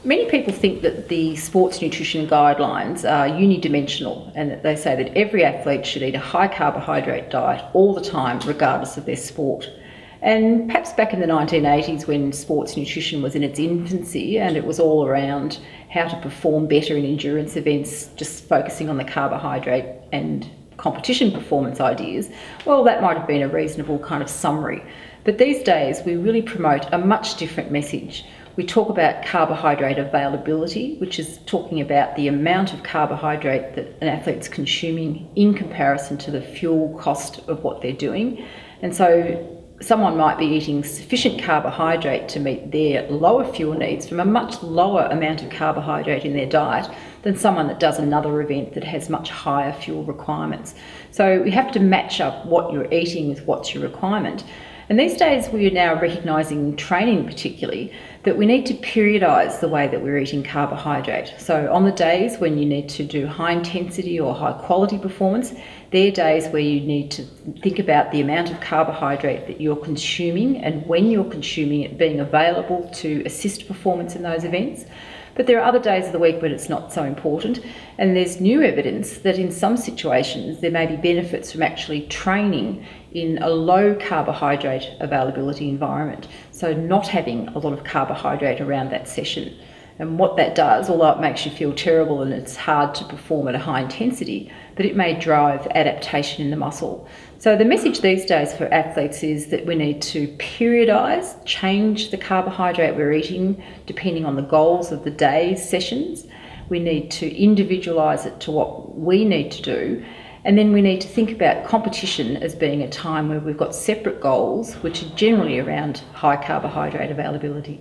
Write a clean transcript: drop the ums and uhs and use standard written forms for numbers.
Many people think that the sports nutrition guidelines are unidimensional and that they say that every athlete should eat a high carbohydrate diet all the time, regardless of their sport. And perhaps back in the 1980s, when sports nutrition was in its infancy and it was all around how to perform better in endurance events, just focusing on the carbohydrate and competition performance ideas, well, that might have been a reasonable kind of summary. But these days, we really promote a much different message. We talk about carbohydrate availability, which is talking about the amount of carbohydrate that an athlete's consuming in comparison to the fuel cost of what they're doing. And so someone might be eating sufficient carbohydrate to meet their lower fuel needs from a much lower amount of carbohydrate in their diet than someone that does another event that has much higher fuel requirements. So we have to match up what you're eating with what's your requirement. And these days we are now recognising, training particularly, that we need to periodise the way that we're eating carbohydrate. So on the days when you need to do high intensity or high quality performance, they're days where you need to think about the amount of carbohydrate that you're consuming and when you're consuming it being available to assist performance in those events. But there are other days of the week when it's not so important, and there's new evidence that in some situations there may be benefits from actually training in a low carbohydrate availability environment, so not having a lot of carbohydrate around that session. And what that does, although it makes you feel terrible and it's hard to perform at a high intensity, but it may drive adaptation in the muscle. So the message these days for athletes is that we need to periodise, change the carbohydrate we're eating depending on the goals of the day's sessions. We need to individualise it to what we need to do. And then we need to think about competition as being a time where we've got separate goals, which are generally around high carbohydrate availability.